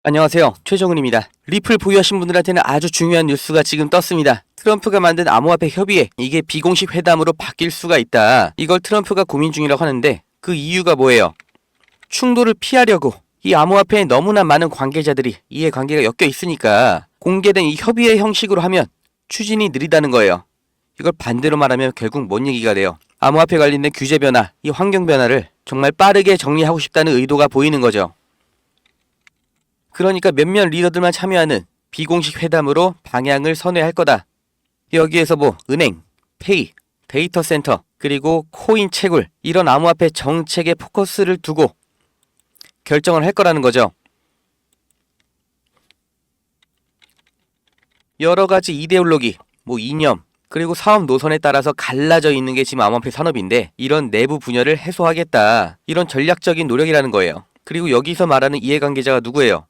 안녕하세요. 최정은입니다. 리플 보유하신 분들한테는 아주 중요한 뉴스가 지금 떴습니다. 트럼프가 만든 암호화폐 협의회, 이게 비공식 회담으로 바뀔 수가 있다. 이걸 트럼프가 고민 중이라고 하는데 그 이유가 뭐예요? 충돌을 피하려고 이 암호화폐에 너무나 많은 관계자들이 이해관계가 엮여 있으니까 공개된 이 협의회 형식으로 하면 추진이 느리다는 거예요. 이걸 반대로 말하면 결국 뭔 얘기가 돼요? 암호화폐 관련된 규제 변화, 이 환경 변화를 정말 빠르게 정리하고 싶다는 의도가 보이는 거죠. 그러니까 몇몇 리더들만 참여하는 비공식 회담으로 방향을 선회할 거다. 여기에서 은행, 페이, 데이터 센터, 그리고 코인 채굴, 이런 암호화폐 정책에 포커스를 두고 결정을 할 거라는 거죠. 여러 가지 이데올로기, 이념, 그리고 사업 노선에 따라서 갈라져 있는 게 지금 암호화폐 산업인데, 이런 내부 분열을 해소하겠다. 이런 전략적인 노력이라는 거예요. 그리고 여기서 말하는 이해관계자가 누구예요?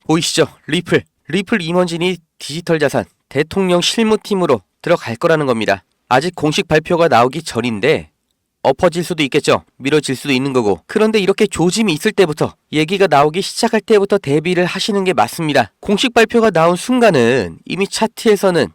보이시죠? 리플 임원진이 디지털 자산 대통령 실무팀으로 들어갈 거라는 겁니다. 아직 공식 발표가 나오기 전인데 엎어질 수도 있겠죠. 미뤄질 수도 있는 거고. 그런데 이렇게 조짐이 있을 때부터, 얘기가 나오기 시작할 때부터 대비를 하시는 게 맞습니다. 공식 발표가 나온 순간은 이미 차트에서는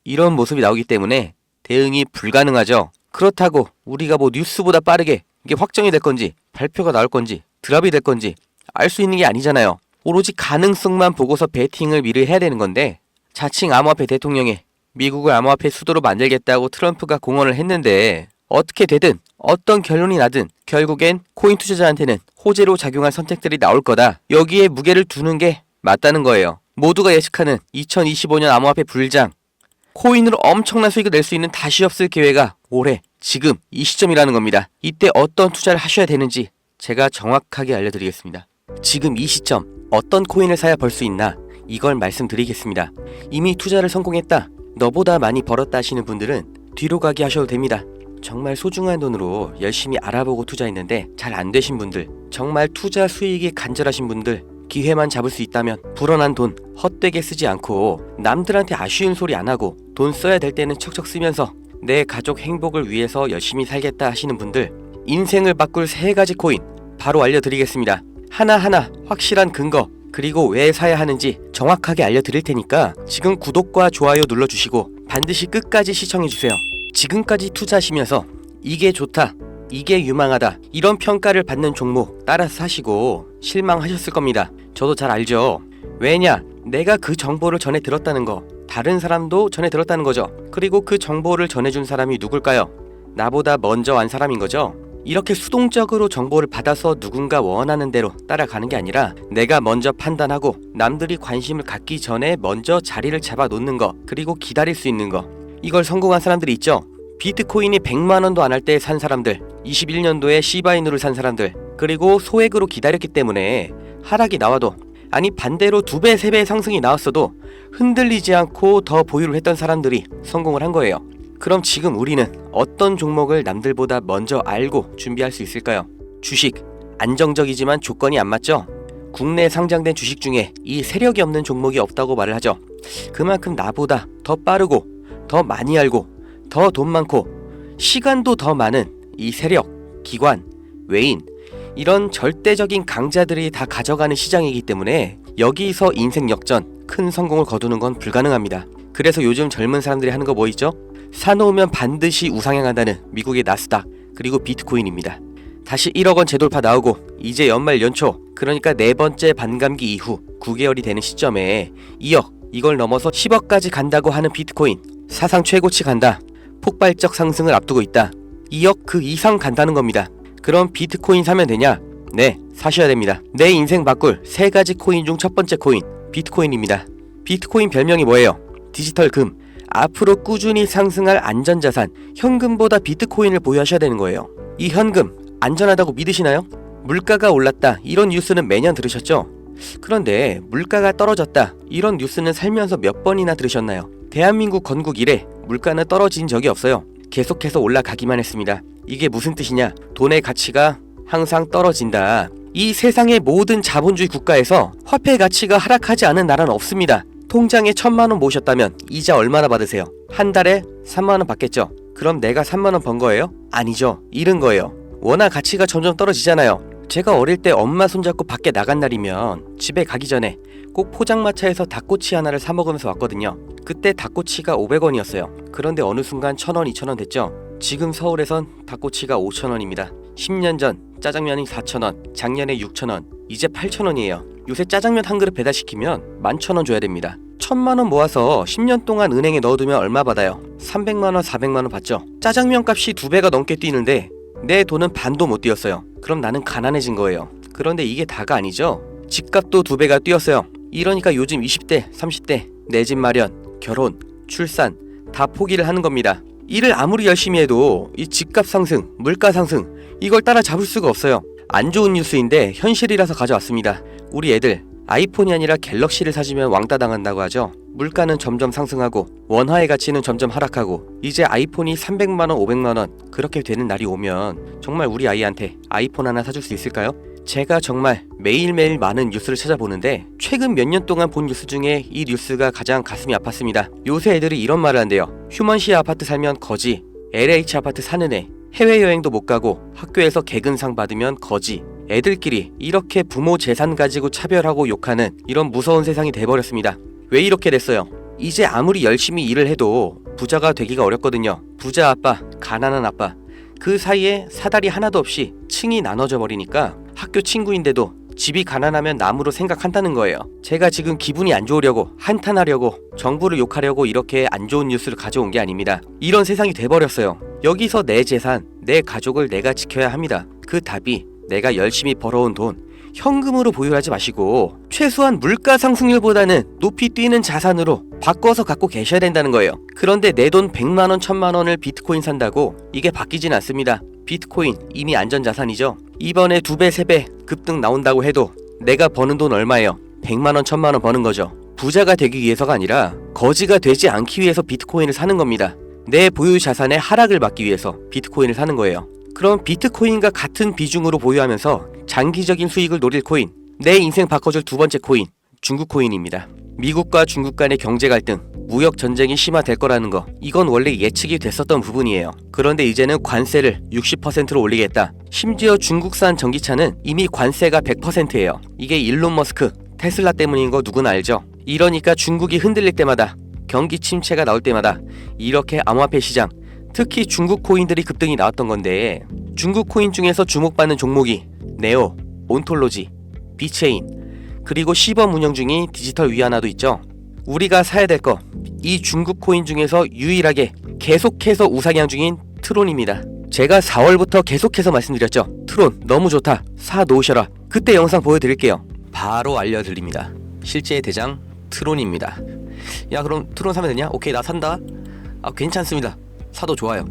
이런 모습이 나오기 때문에 대응이 불가능하죠. 그렇다고 우리가 뉴스보다 빠르게 이게 확정이 될 건지, 발표가 나올 건지, 드랍이 될 건지 알 수 있는 게 아니잖아요. 오로지 가능성만 보고서 베팅을 미리 해야 되는 건데, 자칭 암호화폐 대통령이 미국을 암호화폐 수도로 만들겠다고 트럼프가 공언을 했는데, 어떻게 되든 어떤 결론이 나든 결국엔 코인 투자자한테는 호재로 작용할 선택들이 나올 거다. 여기에 무게를 두는 게 맞다는 거예요. 모두가 예측하는 2025년 암호화폐 불장, 코인으로 엄청난 수익을 낼 수 있는 다시 없을 기회가 올해 지금 이 시점이라는 겁니다. 이때 어떤 투자를 하셔야 되는지 제가 정확하게 알려드리겠습니다. 지금 이 시점 어떤 코인을 사야 벌 수 있나, 이걸 말씀드리겠습니다. 이미 투자를 성공했다, 너보다 많이 벌었다 하시는 분들은 뒤로 가기 하셔도 됩니다. 정말 소중한 돈으로 열심히 알아보고 투자했는데 잘 안 되신 분들, 정말 투자 수익이 간절하신 분들, 기회만 잡을 수 있다면 불어난 돈 헛되게 쓰지 않고 남들한테 아쉬운 소리 안 하고 돈 써야 될 때는 척척 쓰면서 내 가족 행복을 위해서 열심히 살겠다 하시는 분들, 인생을 바꿀 3가지 코인 바로 알려드리겠습니다. 하나하나 확실한 근거, 그리고 왜 사야 하는지 정확하게 알려드릴 테니까 지금 구독과 좋아요 눌러주시고 반드시 끝까지 시청해주세요. 지금까지 투자하시면서 이게 좋다, 이게 유망하다, 이런 평가를 받는 종목 따라서 사시고 실망하셨을 겁니다. 저도 잘 알죠. 왜냐? 내가 그 정보를 전해 들었다는 거, 다른 사람도 전해 들었다는 거죠. 그리고 그 정보를 전해준 사람이 누굴까요? 나보다 먼저 안 사람인 거죠. 이렇게 수동적으로 정보를 받아서 누군가 원하는 대로 따라가는 게 아니라, 내가 먼저 판단하고 남들이 관심을 갖기 전에 먼저 자리를 잡아 놓는 거, 그리고 기다릴 수 있는 거, 이걸 성공한 사람들이 있죠. 비트코인이 100만원도 안 할 때 산 사람들, 21년도에 시바이누를 산 사람들, 그리고 소액으로 기다렸기 때문에 하락이 나와도, 아니 반대로 2배, 3배 상승이 나왔어도 흔들리지 않고 더 보유를 했던 사람들이 성공을 한 거예요. 그럼 지금 우리는 어떤 종목을 남들보다 먼저 알고 준비할 수 있을까요? 주식, 안정적이지만 조건이 안 맞죠? 국내 상장된 주식 중에 이 세력이 없는 종목이 없다고 말을 하죠. 그만큼 나보다 더 빠르고 더 많이 알고 더 돈 많고 시간도 더 많은 이 세력, 기관, 외인, 이런 절대적인 강자들이 다 가져가는 시장이기 때문에 여기서 인생 역전, 큰 성공을 거두는 건 불가능합니다. 그래서 요즘 젊은 사람들이 하는 거 뭐 있죠? 사놓으면 반드시 우상향한다는 미국의 나스닥, 그리고 비트코인입니다. 다시 1억원 재돌파 나오고 이제 연말 연초, 그러니까 4번째 반감기 이후 9개월이 되는 시점에 2억, 이걸 넘어서 10억까지 간다고 하는 비트코인, 사상 최고치 간다, 폭발적 상승을 앞두고 있다, 2억 그 이상 간다는 겁니다. 그럼 비트코인 사면 되냐? 네, 사셔야 됩니다. 내 인생 바꿀 3가지 코인 중 첫 번째 코인, 비트코인입니다. 비트코인 별명이 뭐예요? 디지털 금. 앞으로 꾸준히 상승할 안전자산, 현금보다 비트코인을 보유하셔야 되는 거예요. 이 현금 안전하다고 믿으시나요? 물가가 올랐다, 이런 뉴스는 매년 들으셨죠? 그런데 물가가 떨어졌다, 이런 뉴스는 살면서 몇 번이나 들으셨나요? 대한민국 건국 이래 물가는 떨어진 적이 없어요. 계속해서 올라가기만 했습니다. 이게 무슨 뜻이냐? 돈의 가치가 항상 떨어진다. 이 세상의 모든 자본주의 국가에서 화폐 가치가 하락하지 않은 나라는 없습니다. 통장에 1000만원 모으셨다면 이자 얼마나 받으세요? 한 달에 3만원 받겠죠? 그럼 내가 3만원 번 거예요? 아니죠. 잃은 거예요. 워낙 가치가 점점 떨어지잖아요. 제가 어릴 때 엄마 손잡고 밖에 나간 날이면 집에 가기 전에 꼭 포장마차에서 닭꼬치 하나를 사 먹으면서 왔거든요. 그때 닭꼬치가 500원이었어요. 그런데 어느 순간 1000원, 2000원 됐죠. 지금 서울에선 닭꼬치가 5000원입니다. 10년 전 짜장면이 4000원, 작년에 6000원, 이제 8000원이에요. 요새 짜장면 한 그릇 배달시키면 11,000원 줘야 됩니다. 1000만원 모아서 10년 동안 은행에 넣어두면 얼마 받아요? 300만원, 400만원 받죠. 짜장면 값이 2배가 넘게 뛰는데 내 돈은 반도 못 뛰었어요. 그럼 나는 가난해진 거예요. 그런데 이게 다가 아니죠. 집값도 2배가 뛰었어요. 이러니까 요즘 20대, 30대 내 집 마련, 결혼, 출산 다 포기를 하는 겁니다. 일을 아무리 열심히 해도 이 집값 상승, 물가 상승 이걸 따라잡을 수가 없어요. 안 좋은 뉴스인데 현실이라서 가져왔습니다. 우리 애들 아이폰이 아니라 갤럭시를 사주면 왕따 당한다고 하죠. 물가는 점점 상승하고 원화의 가치는 점점 하락하고 이제 아이폰이 300만원, 500만원 그렇게 되는 날이 오면 정말 우리 아이한테 아이폰 하나 사줄 수 있을까요? 제가 정말 매일매일 많은 뉴스를 찾아보는데 최근 몇 년 동안 본 뉴스 중에 이 뉴스가 가장 가슴이 아팠습니다. 요새 애들이 이런 말을 한대요. 휴먼시아 아파트 살면 거지, LH 아파트 사는 애, 해외여행도 못 가고 학교에서 개근상 받으면 거지. 애들끼리 이렇게 부모 재산 가지고 차별하고 욕하는 이런 무서운 세상이 돼버렸습니다. 왜 이렇게 됐어요? 이제 아무리 열심히 일을 해도 부자가 되기가 어렵거든요. 부자 아빠, 가난한 아빠 그 사이에 사다리 하나도 없이 층이 나눠져 버리니까 학교 친구인데도 집이 가난하면 남으로 생각한다는 거예요. 제가 지금 기분이 안 좋으려고 한탄하려고 정부를 욕하려고 이렇게 안 좋은 뉴스를 가져온 게 아닙니다. 이런 세상이 돼버렸어요. 여기서 내 재산, 내 가족을 내가 지켜야 합니다. 그 답이 내가 열심히 벌어온 돈 현금으로 보유하지 마시고 최소한 물가 상승률보다는 높이 뛰는 자산으로 바꿔서 갖고 계셔야 된다는 거예요. 그런데 내 돈 100만원, 1000만원을 비트코인 산다고 이게 바뀌진 않습니다. 비트코인 이미 안전자산이죠. 이번에 2배, 3배 급등 나온다고 해도 내가 버는 돈 얼마예요? 100만원, 1000만원 버는 거죠. 부자가 되기 위해서가 아니라 거지가 되지 않기 위해서 비트코인을 사는 겁니다. 내 보유 자산의 하락을 막기 위해서 비트코인을 사는 거예요. 그럼 비트코인과 같은 비중으로 보유하면서 장기적인 수익을 노릴 코인, 내 인생 바꿔줄 두 번째 코인, 중국 코인입니다. 미국과 중국 간의 경제 갈등, 무역 전쟁이 심화될 거라는 거, 이건 원래 예측이 됐었던 부분이에요. 그런데 이제는 관세를 60%로 올리겠다. 심지어 중국산 전기차는 이미 관세가 100%예요. 이게 일론 머스크, 테슬라 때문인 거 누구나 알죠. 이러니까 중국이 흔들릴 때마다, 경기 침체가 나올 때마다 이렇게 암호화폐 시장, 특히 중국 코인들이 급등이 나왔던 건데, 중국 코인 중에서 주목받는 종목이 네오, 온톨로지, 비체인, 그리고 시범 운영 중인 디지털 위안화도 있죠. 우리가 사야 될 거, 이 중국 코인 중에서 유일하게 계속해서 우상향 중인 트론입니다. 제가 4월부터 계속해서 말씀드렸죠. 트론 너무 좋다, 사 놓으셔라. 그때 영상 보여드릴게요. 바로 알려드립니다. 실제의 대장 트론입니다. 야, 그럼 트론 사면 되냐? 오케이, 나 산다. 괜찮습니다. 사도 좋아요.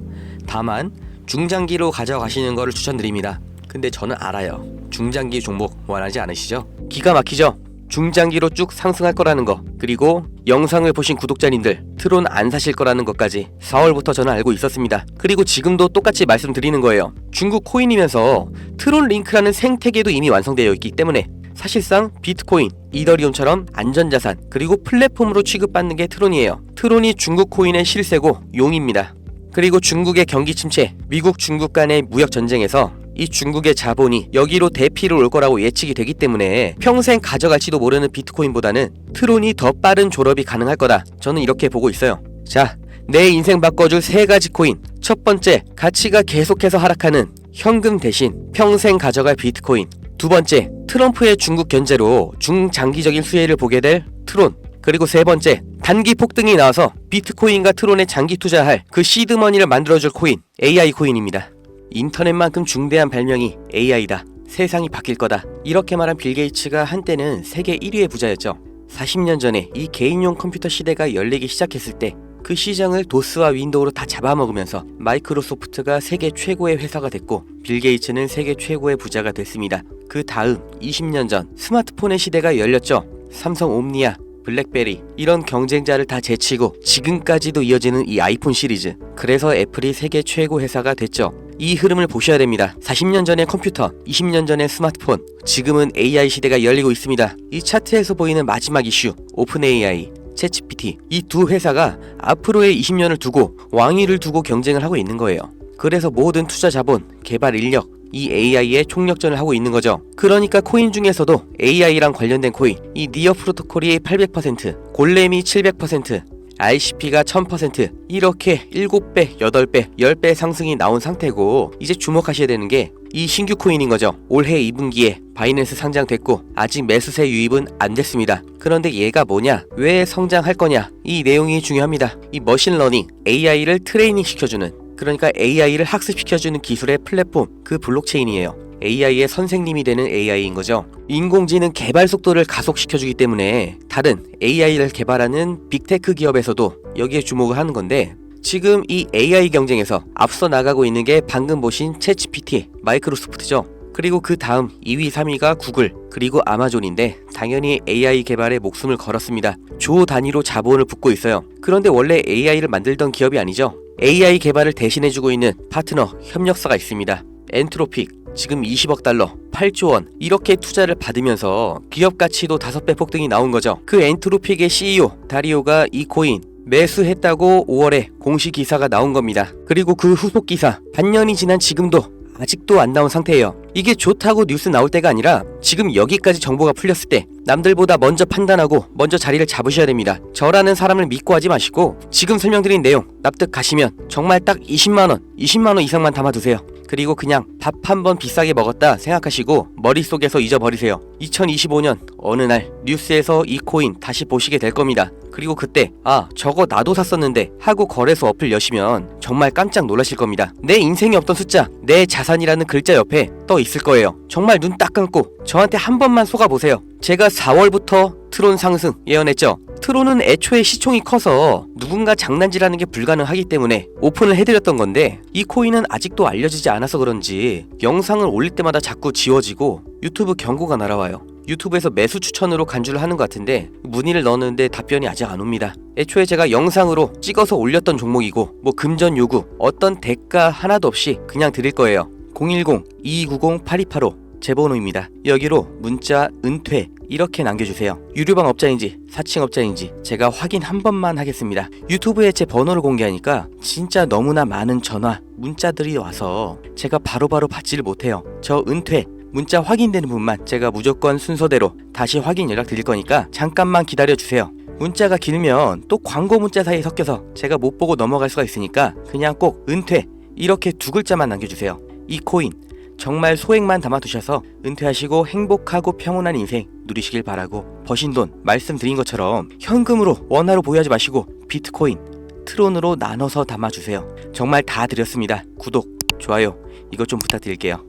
다만 중장기로 가져가시는 거를 추천드립니다. 근데 저는 알아요. 중장기 종목 원하지 않으시죠? 기가 막히죠? 중장기로 쭉 상승할 거라는 거, 그리고 영상을 보신 구독자님들 트론 안 사실 거라는 것까지 4월부터 저는 알고 있었습니다. 그리고 지금도 똑같이 말씀드리는 거예요. 중국 코인이면서 트론 링크라는 생태계도 이미 완성되어 있기 때문에 사실상 비트코인, 이더리움처럼 안전자산, 그리고 플랫폼으로 취급받는 게 트론이에요. 트론이 중국 코인의 실세고 용입니다. 그리고 중국의 경기 침체, 미국 중국 간의 무역 전쟁에서 이 중국의 자본이 여기로 대피를 올 거라고 예측이 되기 때문에 평생 가져갈지도 모르는 비트코인보다는 트론이 더 빠른 졸업이 가능할 거다. 저는 이렇게 보고 있어요. 자, 내 인생 바꿔줄 3가지 코인. 첫 번째, 가치가 계속해서 하락하는 현금 대신 평생 가져갈 비트코인. 두 번째, 트럼프의 중국 견제로 중장기적인 수혜를 보게 될 트론. 그리고 세 번째, 단기 폭등이 나와서 비트코인과 트론에 장기 투자할 그 시드머니를 만들어줄 코인, AI 코인입니다. 인터넷만큼 중대한 발명이 AI다. 세상이 바뀔 거다. 이렇게 말한 빌 게이츠가 한때는 세계 1위의 부자였죠. 40년 전에 이 개인용 컴퓨터 시대가 열리기 시작했을 때 그 시장을 도스와 윈도우로 다 잡아먹으면서 마이크로소프트가 세계 최고의 회사가 됐고 빌 게이츠는 세계 최고의 부자가 됐습니다. 그 다음 20년 전 스마트폰의 시대가 열렸죠. 삼성 옴니아, 블랙베리 이런 경쟁자를 다 제치고 지금까지도 이어지는 이 아이폰 시리즈. 그래서 애플이 세계 최고 회사가 됐죠. 이 흐름을 보셔야 됩니다. 40년 전의 컴퓨터, 20년 전의 스마트폰, 지금은 AI 시대가 열리고 있습니다. 이 차트에서 보이는 마지막 이슈, 오픈 AI, 챗GPT, 이 두 회사가 앞으로의 20년을 두고 왕위를 두고 경쟁을 하고 있는 거예요. 그래서 모든 투자 자본, 개발 인력, 이 AI의 총력전을 하고 있는 거죠. 그러니까 코인 중에서도 AI랑 관련된 코인, 이 니어 프로토콜이 800%, 골렘이 700%, ICP가 1000% 이렇게 7배, 8배, 10배 상승이 나온 상태고, 이제 주목하셔야 되는 게 이 신규 코인인 거죠. 올해 2분기에 바이낸스 상장됐고 아직 매수세 유입은 안 됐습니다. 그런데 얘가 뭐냐, 왜 성장할 거냐, 이 내용이 중요합니다. 이 머신러닝, AI를 트레이닝 시켜주는, 그러니까 AI를 학습시켜주는 기술의 플랫폼, 그 블록체인이에요. AI의 선생님이 되는 AI인 거죠. 인공지능 개발 속도를 가속시켜주기 때문에 다른 AI를 개발하는 빅테크 기업에서도 여기에 주목을 하는 건데, 지금 이 AI 경쟁에서 앞서 나가고 있는 게 방금 보신 챗GPT, 마이크로소프트죠. 그리고 그 다음 2위, 3위가 구글, 그리고 아마존인데 당연히 AI 개발에 목숨을 걸었습니다. 조 단위로 자본을 붓고 있어요. 그런데 원래 AI를 만들던 기업이 아니죠. AI 개발을 대신해주고 있는 파트너, 협력사가 있습니다. 엔트로픽, 지금 20억 달러, 8조 원 이렇게 투자를 받으면서 기업 가치도 5배 폭등이 나온 거죠. 그 엔트로픽의 CEO 다리오가 이 코인 매수했다고 5월에 공식 기사가 나온 겁니다. 그리고 그 후속 기사 반년이 지난 지금도 아직도 안 나온 상태예요. 이게 좋다고 뉴스 나올 때가 아니라 지금 여기까지 정보가 풀렸을 때 남들보다 먼저 판단하고 먼저 자리를 잡으셔야 됩니다. 저라는 사람을 믿고 하지 마시고 지금 설명드린 내용 납득 가시면 정말 딱 20만원 이상만 담아두세요. 그리고 그냥 밥 한 번 비싸게 먹었다 생각하시고 머릿속에서 잊어버리세요. 2025년 어느 날 뉴스에서 이 코인 다시 보시게 될 겁니다. 그리고 그때 아, 저거 나도 샀었는데 하고 거래소 어플 여시면 정말 깜짝 놀라실 겁니다. 내 인생에 없던 숫자, 내 자산이라는 글자 옆에 떠 있을 거예요. 정말 눈 딱 감고 저한테 한 번만 속아보세요. 제가 4월부터 트론 상승 예언했죠. 트론은 애초에 시총이 커서 누군가 장난질하는 게 불가능하기 때문에 오픈을 해드렸던 건데, 이 코인은 아직도 알려지지 않아서 그런지 영상을 올릴 때마다 자꾸 지워지고 유튜브 경고가 날아와요. 유튜브에서 매수 추천으로 간주를 하는 것 같은데 문의를 넣었는데 답변이 아직 안 옵니다. 애초에 제가 영상으로 찍어서 올렸던 종목이고 뭐 금전 요구, 어떤 대가 하나도 없이 그냥 드릴 거예요. 010-2290-8285 제 번호입니다. 여기로 문자 은퇴 이렇게 남겨주세요. 유료방 업자인지 사칭 업자인지 제가 확인 한 번만 하겠습니다. 유튜브에 제 번호를 공개하니까 진짜 너무나 많은 전화, 문자들이 와서 제가 바로바로 받지를 못해요. 저 은퇴 문자 확인되는 분만 제가 무조건 순서대로 다시 확인 연락 드릴 거니까 잠깐만 기다려주세요. 문자가 길면 또 광고 문자 사이에 섞여서 제가 못 보고 넘어갈 수가 있으니까 그냥 꼭 은퇴 이렇게 2글자만 남겨주세요. 이 코인 정말 소액만 담아두셔서 은퇴하시고 행복하고 평온한 인생 누리시길 바라고, 버신 돈 말씀드린 것처럼 현금으로 원화로 보유하지 마시고 비트코인, 트론으로 나눠서 담아주세요. 정말 다 드렸습니다. 구독, 좋아요 이것 좀 부탁드릴게요.